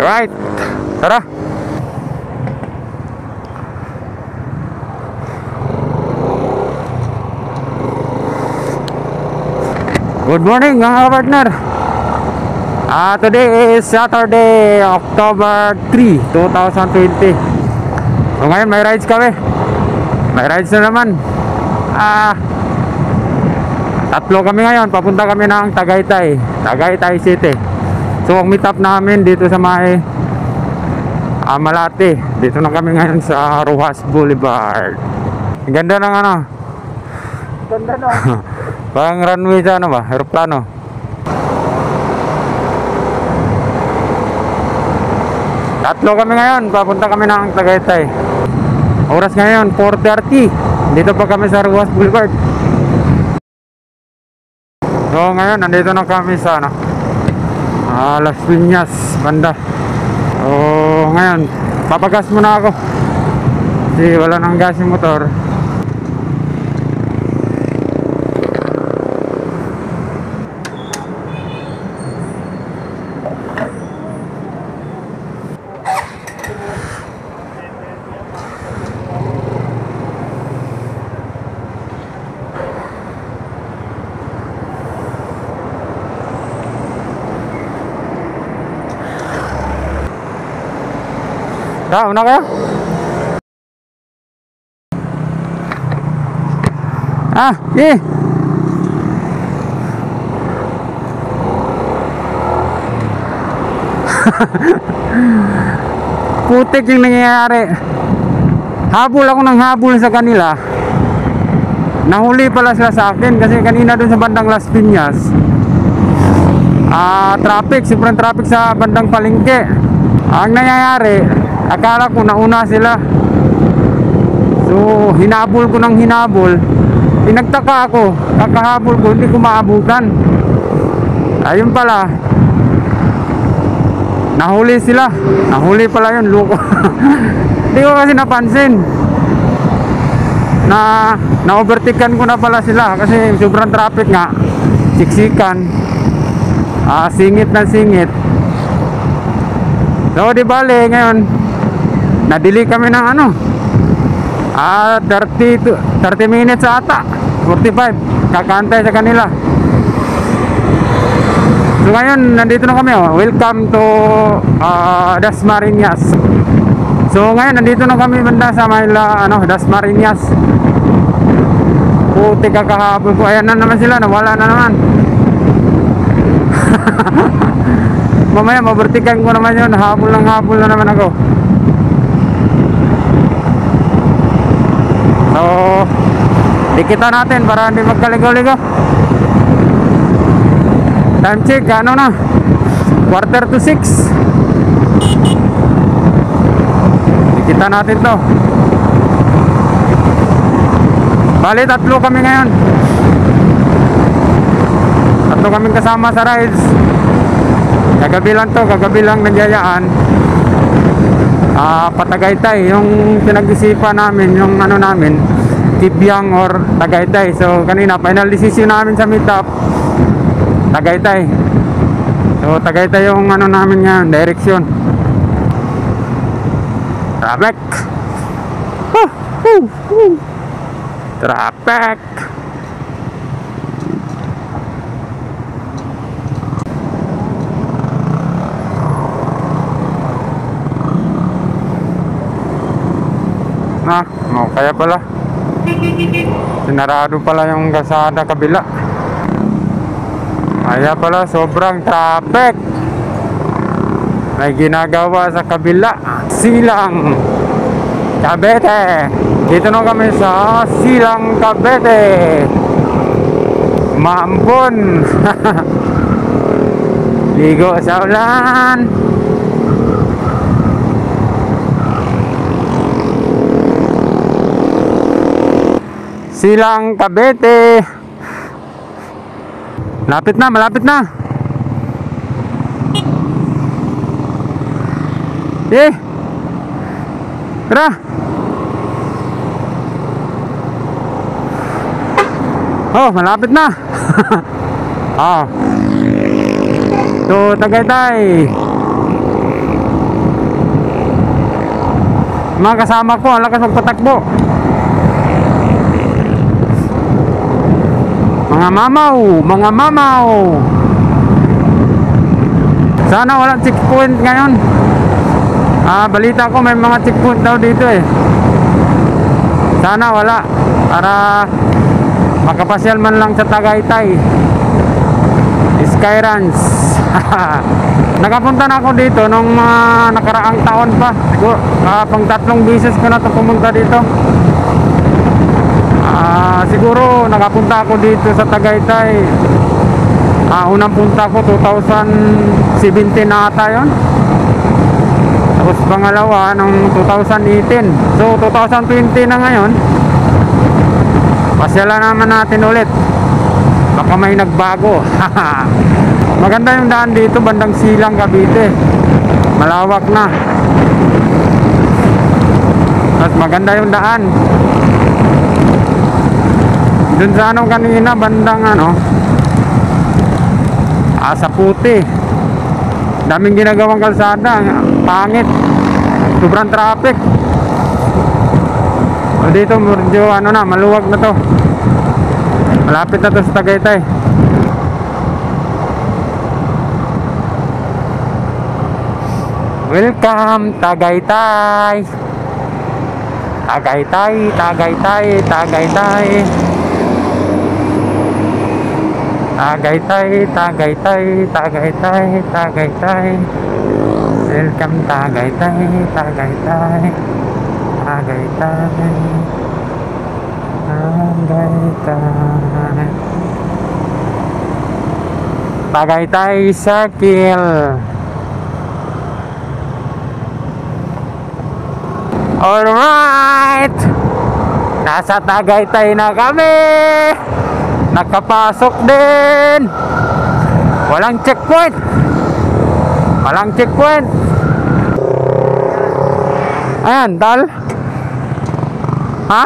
Right. Tara. Good morning mga partner. Today is Saturday, October 3, 2020. So ngayon may rides kami. May rides na naman. Tatlo kami ngayon. Papunta kami ng Tagaytay City. So ang meet up namin dito sa may Malate. Dito na kami ngayon sa Rojas Boulevard. Ang ganda ng ano. Ganda no. Parang runway sa ano ba? Aeroplano. Tatlo kami ngayon. Papunta kami ng Tagaytay. Oras ngayon 4:30. Dito pa kami sa Rojas Boulevard. So ngayon nandito na kami sa ano, Las Piñas banda. So ngayon papagas muna ako kasi wala nang gas yung motor. Una kayo? Putik yung nangyayari. Habol ako ng habol sa kanila. Nahuli pala sila sa akin kasi kanina dun sa bandang Las Piñas traffic, sobrang traffic sa bandang Palengke. Ang nangyayari, akala ko nauna sila. So hinabol ko ng hinabol. Pinagtaka ako, kakahabol ko hindi ko maabutan. Ayun pala, nahuli sila. Nahuli pala yun, loko. Hindi ko kasi napansin na overtaken ko na pala sila kasi sobrang traffic nga. Siksikan, singit na singit. So di bale ngayon nadili kami ng ano 30 minutes ata, 45 kakantay sa kanila. So ngayon nandito na kami, welcome to Dasmariñas. So ngayon nandito na kami banda sa Mayla Dasmariñas. Puti kakahabol ko, ayan na naman sila, nawala na naman. Mamaya mabertikan ko naman yun. Habol na naman ako. So dikita natin para hindi magkaligaw-ligaw. Time check, ano na, 5:45. Dikita natin to. Bali tatlo kami ngayon. Tatlo kaming kasama sa rides. Kagabi lang nangyayaan. Patagaytay yung pinag-isipan namin, yung ano namin, Tibyang or Tagaytay. So kanina final decision namin sa meetup Tagaytay. So Tagaytay yung ano namin ngayon, direction. Traffic. Traffic. Kaya pala sinarado pala yung kalsada kabila. Kaya pala sobrang traffic. May ginagawa sa kabila. Silang Cavite. Dito na kami sa Silang Cavite. Maambon. Ligo sa ulan. Silang Cavite. Malapit na. Tara. Oh, malapit na. So Tagaytay. Mga kasama ko, ang lakas magpatakbo. Mga mamaw, mga mamaw. Sana walang checkpoint ngayon. Balita ko may mga checkpoint daw dito eh. Sana wala, para makapasyal man lang sa Tagaytay Skyruns. Nakapunta na ako dito nung nakaraang taon pa. Pang 3 beses ko na ito pumunta dito. Siguro nakapunta ako dito sa Tagaytay. Unang punta ko 2017 na ata yun. Tapos pangalawa nung 2018. So 2020 na ngayon. Pasyalan naman natin ulit. Baka may nagbago. Maganda yung daan dito, bandang Silang, Cavite. Malawak na. At maganda yung daan. Dun sa anong kanina, bandang sa Puti. Daming ginagawang kalsada. Pangit. Sobrang traffic. Dito medyo maluwag na to. Malapit na to sa Tagaytay. Welcome Tagaytay. Tagaytay, Tagaytay, Tagaytay. Tagaytay, Tagaytay, Tagaytay, Tagaytay. Welcome Tagaytay, Tagaytay. Tagaytay. Tagaytay. Tagaytay Circle. Alright, nasa Tagaytay na kami. Nakapasok din. Walang checkpoint. Walang checkpoint. Ayan, dal. Ha?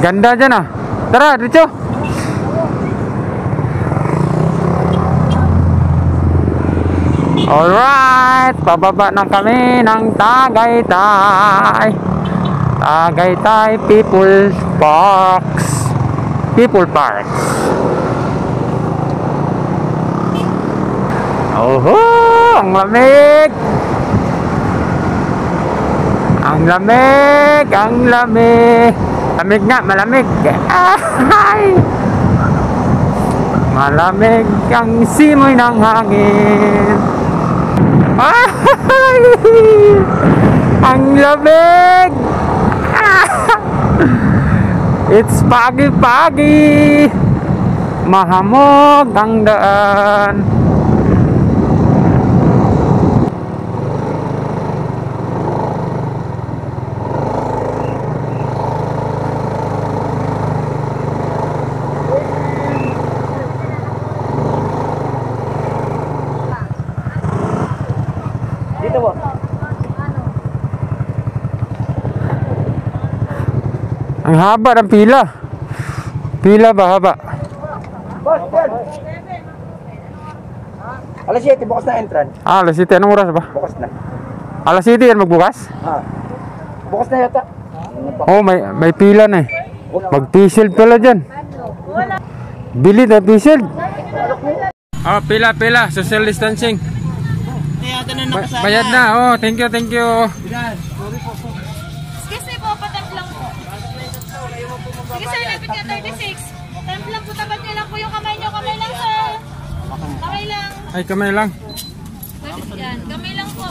Ganda dyan ah. Tara, dito. Alright, pababa na kami ng Tagaytay. Tagaytay People's Parks. People Parks. Oho, ang lamig. Ang lamig, ang lamig. Lamig nga, malamig. Ay! Malamig ang simoy ng hangin. Ay! Ang lamig! It's pagi-pagi. Mahamog ang daan. Ang haba ng pila. Pila ba haba? Alas 7, bukas na entrance. Alas 7, anong oras ba? Bukas na. Alas 7 yan magbukas? Bukas na yata. Oh, may pila na eh. Mag-P-shield pala dyan. Bili na P-shield. Oh, pila. Social distancing. Bayad na. Oh, thank you. Excuse me po, patemp lang po. Sige sir, lapit ka 36. Temp lang po, tapat niyo lang po yung kamay niyo. Kamay lang sir. Kamay lang. Ay, kamay lang. Lapit yan. Kamay lang po.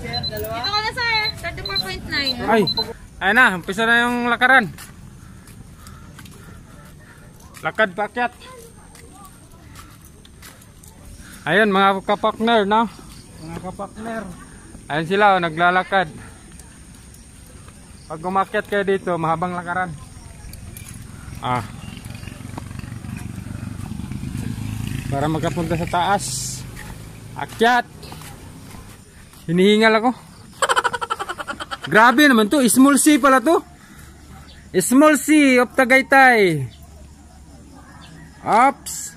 Dito ka na sir, 34.9. Ay na, umpisa na yung lakaran. Lakad paakyat. Ayun mga kapakner, no? Mga kapakner. Ayun sila, naglalakad. Pag umakyat kayo dito, mahabang lakaran. Para magkapunta sa taas. Akyat. Hinihingal ako. Grabe naman to, Small C pala to. Small C of Tagaytay. Ops.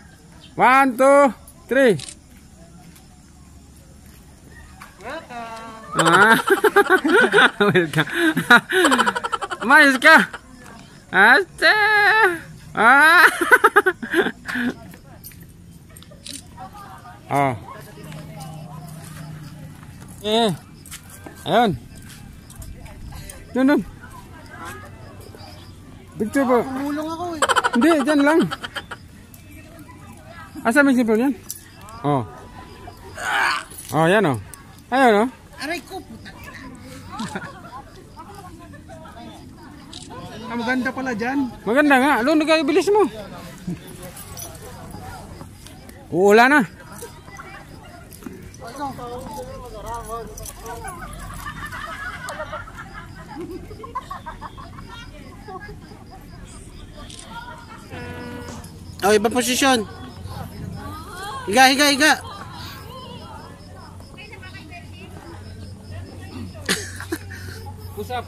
1, 2. 3. Ah. Welcome. Mayos ka. Ate. Ah. Oh. Ayun. Doon. Picture po. Kumulong ako eh. Hindi, dyan lang. Asa may sipon yan? Oh. Oh, yan oh. Ayun oh. Aray ko, puta. Maganda pala dyan. Maganda nga. Doon, nagkabilis mo. Uulan na. Oh, ibang posisyon. Higa. Pusap.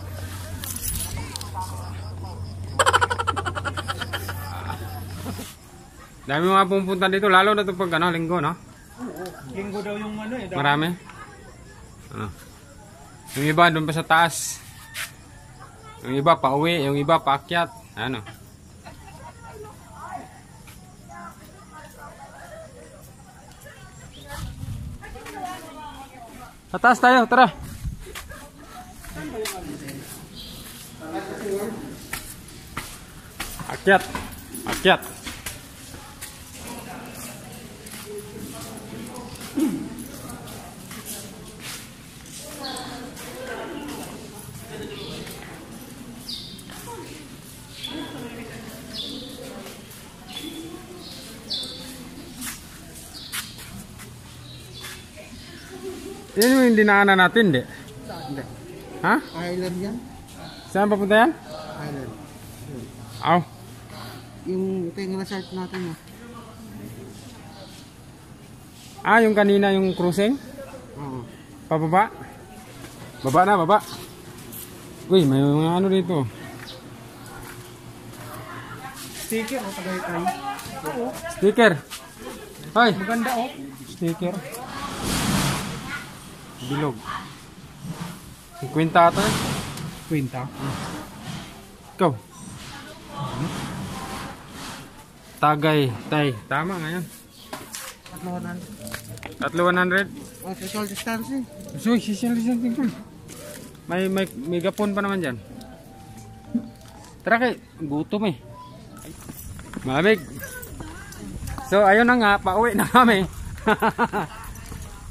Dami mga pumunta dito, lalo na ito pag ano, linggo, no? Linggo daw yung ano eh. Marami. Ano? Yung iba doon pa sa taas. Yung iba pa uwi, yung iba pa akyat. Ano? Sa taas tayo, tara. Akyat. Yan yung dinaanan natin, di? Hindi. Ha? Island yan. Saan papunta yan? Island. Aw. Yung ito yung resort natin. Ah, yung kanina yung cruising? Oo. Pababa? Baba. Uy, may mga ano dito. Sticker o Tagaytay. Oo. Sticker. Hoy, Maganda oh. sticker. Bilog. 50 ata. Kwenta. Ikaw. Tay. Tama nga yan. 3,100. Oh, social distancing. So, social distancing pa. May gapon pa naman dyan. Tara kay, gutom eh. Malamig. So, ayun na nga, pauwi na kami.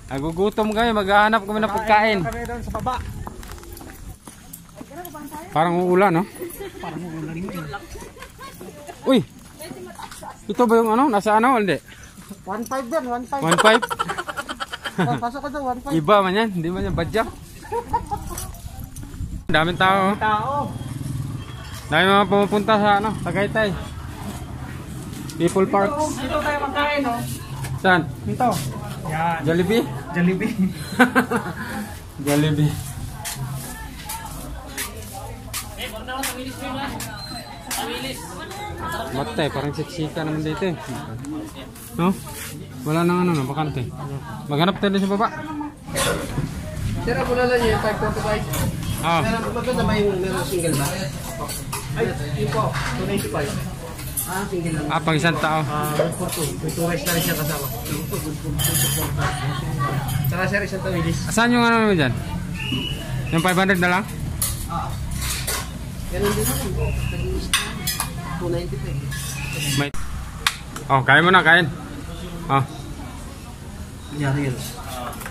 Nagugutom kami, maghahanap kami ng pagkain. Kami doon sa baba. Parang uulan, no? Parang uulan yun. Uy! Ito ba yung ano? Nasa ano? Hindi. 1.5 din, 1.5. 1.5? Oh, pasok ko doon, 1.5. Iba man yan, hindi man yan badyak. Daming tao. Daming mga pumupunta sa ano, Tagaytay. People Parks. Dito tayo magkain, no? Saan? Dito. Yan. Jollibee? Jollibee. Jollibee. Matay, parang siksika naman dito eh. No? Wala nang ano, bakante. Maghanap tayo sa baba. Sir, ako na lang yung 545. Ah, Maganda ba yung meron single ba? Ay, yun po. 295. Ah, single lang. pang isang tao. Good for two. May two rice na rin siya kasama. Saka sir, isang tawilis. Saan yung ano naman dyan? Yung 500 na lang? Ganun din naman. 295. May... Oh, kain mo na, kain. Oh, Yaril.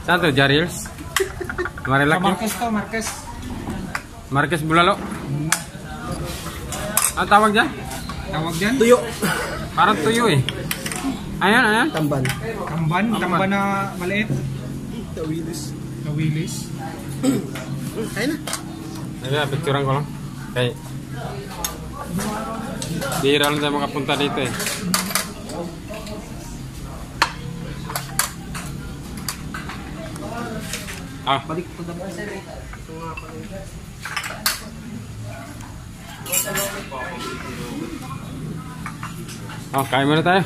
saan to? Jariels? Marilak yun? Marquez to, Marquez. Marquez Bulalo? Ang tawag dyan? Tawag dyan? Tuyo. Parang tuyo eh. Ayan. Tamban. Tamban na maliit. Tawilis. Tawilis. Kaya na. Ayan, picturean ko lang. Okay. Bihira lang tayo makapunta dito eh. Ah, Balik ko dapat sir. oh, kain muna tayo.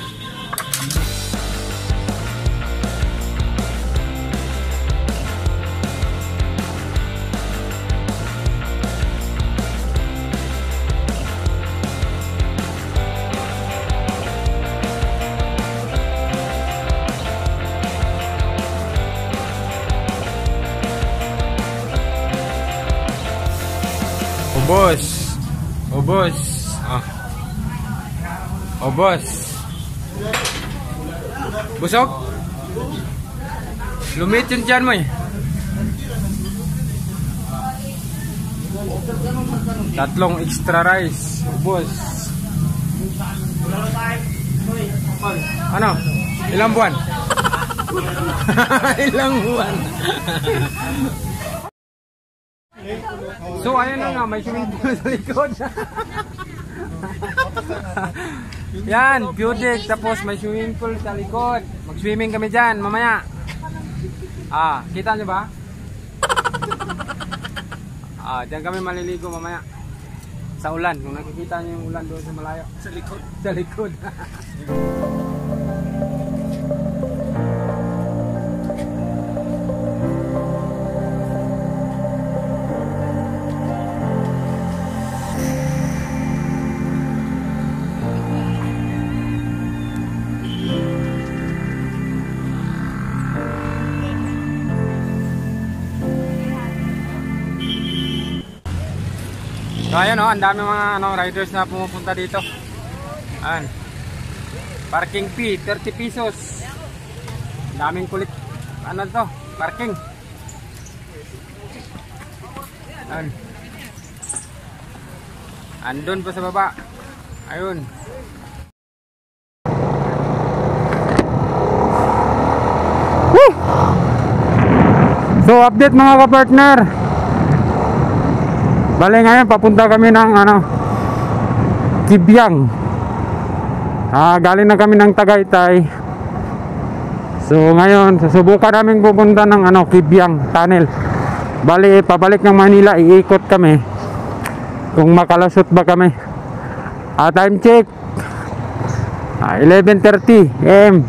Ubos. Ubos. Oh. Ubos. Busog? Lumit yung tiyan mo eh. Tatlong extra rice. Ubos. Ano? Ilang buwan? Ilang buwan? So ayun na nga, may swimming pool sa likod. Yan, view deck, tapos may swimming pool sa likod. Mag-swimming kami dyan mamaya. Kita nyo ba? Dyan kami maliligo mamaya. Sa ulan, kung nakikita nyo yung ulan doon sa malayo. Sa likod. Sa likod. So ayan ang dami mga riders na pumupunta dito. Ayan. Parking fee 30 pesos. Daming kulit to, parking. Ayan. Andun pa sa baba. Ayun. Woo! So update mga ka-partner. Bale ngayon papunta kami ng Kibyang. Galing na kami ng Tagaytay. So ngayon susubukan namin pupunta ng Kibyang Tunnel. Bale pabalik ng Manila, iikot kami kung makalusot ba kami. Time check 11:30 AM.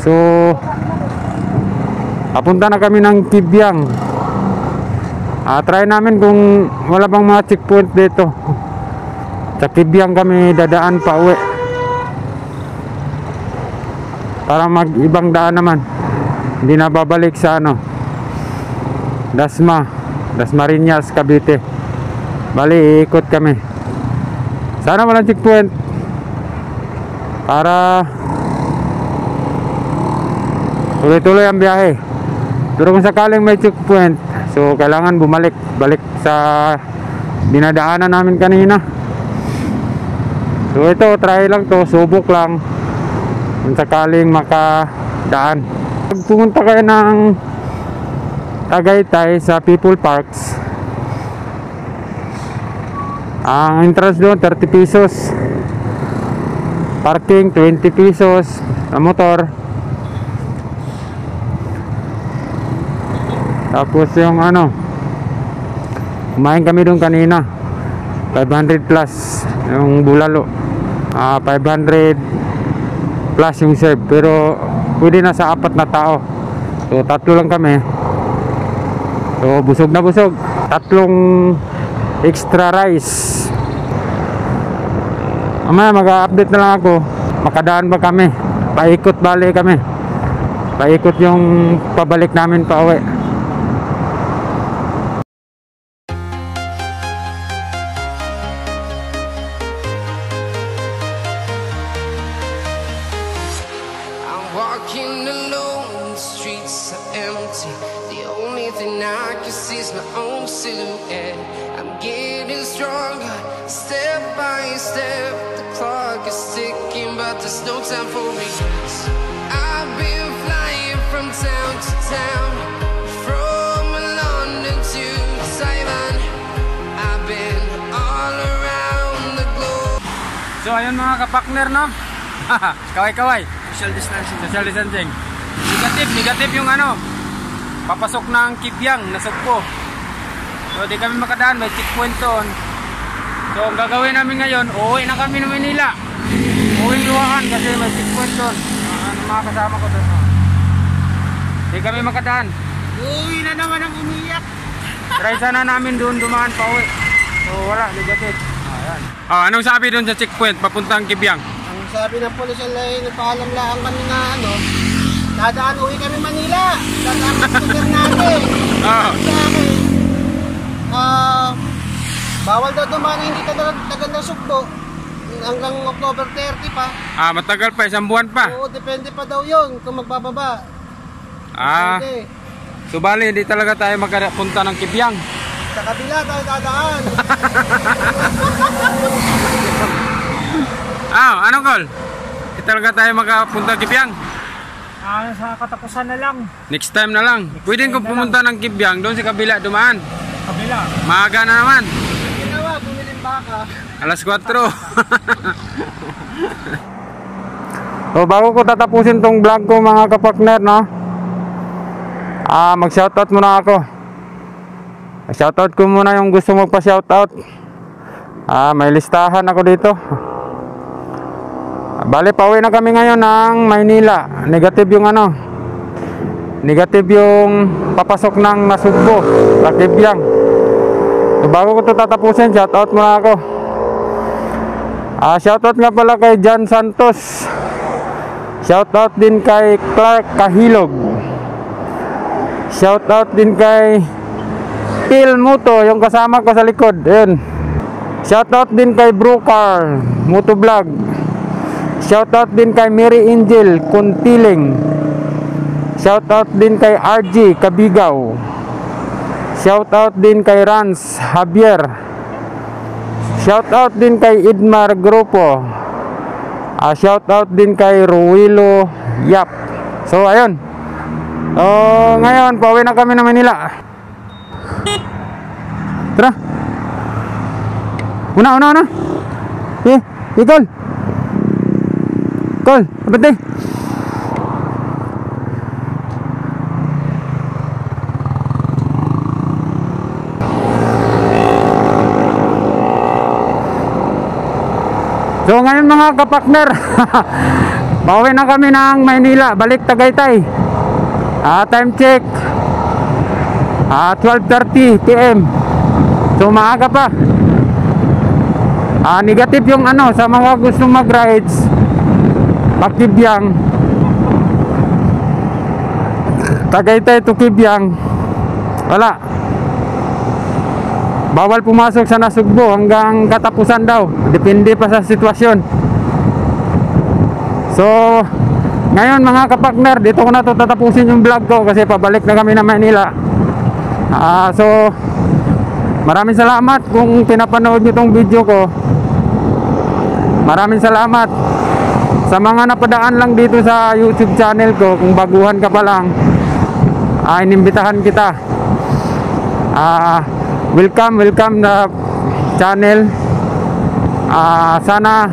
So papunta na kami ng Kibyang. Try namin kung wala bang mga checkpoint dito. Sa Kibyang kami dadaan pa uwi. Para mag ibang daan naman. Hindi na babalik sa Dasmariñas, Cavite. Bali, iikot kami. Sana walang checkpoint. Para tuloy-tuloy ang biyahe. Pero kung sakaling may checkpoint, so kailangan balik sa dinadaanan namin kanina. So ito, try lang to, subok lang kung sakaling makadaan. Pag pumunta kayo ng Tagaytay sa People Parks, ang entrance doon 30 pesos, parking 20 pesos sa motor. Tapos yung kumain kami doon kanina 500 plus yung bulalo, 500 plus yung serve, pero pwede na sa 4 na tao. So 3 lang kami. So busog na busog. 3 extra rice. Mamaya mag-update na lang ako, makadaan ba kami, paikot balik kami, paikot yung pabalik namin pa uwi. Walking alone, the streets are empty. The only thing I can see is my own silhouette. I'm getting stronger, step by step. The clock is ticking, but there's no time for regrets. I've been flying from town to town, from London to Taiwan. I've been all around the globe. So ayun mga kapakner, no? Kaway-kaway. Social distancing. Social distancing. Negative yung papasok ng Kibyang, nasugpo. So di kami makadaan, may checkpoint doon. So ang gagawin namin ngayon, uuwi na kami ng Manila. Uuwi luwakan kasi may checkpoint doon. Mga kasama ko doon. Di kami makadaan. Uwi na naman ang umiyak. Try sana namin doon dumaan pa uwi. So wala, negative. Ayan. Anong sabi doon sa checkpoint papuntang Kibyang? Ang sabi ng police ay nagpaalam lang kami na dadaan uwi kami Manila. Dadaan kami natin. Sa akin, Bawal daw dumaan hindi tagal ng sugbo. Hanggang October 30 pa. Matagal pa, isang buwan pa. Oo, depende pa daw yun kung magbababa. Depende. So bali, hindi talaga tayo makapunta ng Kibyang. Sa kabila tayo dadaan. Anong call? Hindi talaga tayo makapunta ng Kibyang. Sa katapusan na lang. Next time na lang. Pwede kong pumunta ng Kibyang, doon sa kabila dumaan. Kabila. Maaga na naman. Ginawa, bumiling baka. Alas 4. So bago ko tatapusin tong vlog ko mga kapakner, no? Mag-shoutout muna ako. Shoutout ko muna yung gusto magpa-shoutout. May listahan ako dito. Bale, pauwi na kami ngayon ng Maynila. Negative yung Negative yung papasok ng Nasugbo sa Kibyang. So bago ko to tatapusin, shoutout muna ako. Shoutout nga pala kay Jan Santos. Shoutout din kay Clark Kahilog. Shoutout din kay Phil Muto, yung kasama ko sa likod. Ayun. Shoutout din kay Brokar Muto Vlog. Shoutout din kay Mary Angel Kuntiling. Shoutout din kay RG Kabigaw. Shoutout din kay Rans Javier. Shoutout din kay Idmar Grupo. Shoutout din kay Ruilo Yap. So ayun. So ngayon pauwi na kami ng Manila. Tara. Una. Ikol. Kol, apa deh? So ngayon mga kapakner, pauwi na kami ng Maynila, balik Tagaytay. Time check 12:30 PM. So maaga pa. Negative yung sa mga gustong mag-rides Kibyang, Tagaytay to Kibyang, wala. Bawal pumasok sa Nasugbo hanggang katapusan daw. Depende pa sa sitwasyon. So ngayon mga kapakner, dito ko na to tatapusin yung vlog ko kasi pabalik na kami na Manila. So maraming salamat kung pinapanood nyo tong video ko. Maraming salamat sa mga napadaan lang dito sa YouTube channel ko. Kung baguhan ka pa lang, inimbitahan kita. Welcome na channel. Sana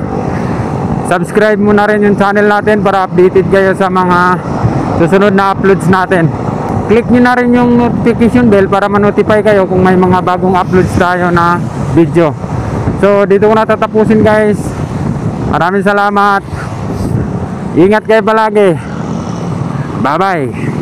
subscribe mo na rin yung channel natin para updated kayo sa mga susunod na uploads natin. Click nyo na rin yung notification bell para ma-notify kayo kung may mga bagong uploads tayo na video. So dito ko na tatapusin guys. Maraming salamat. Ingat kayo palagi. Bye bye.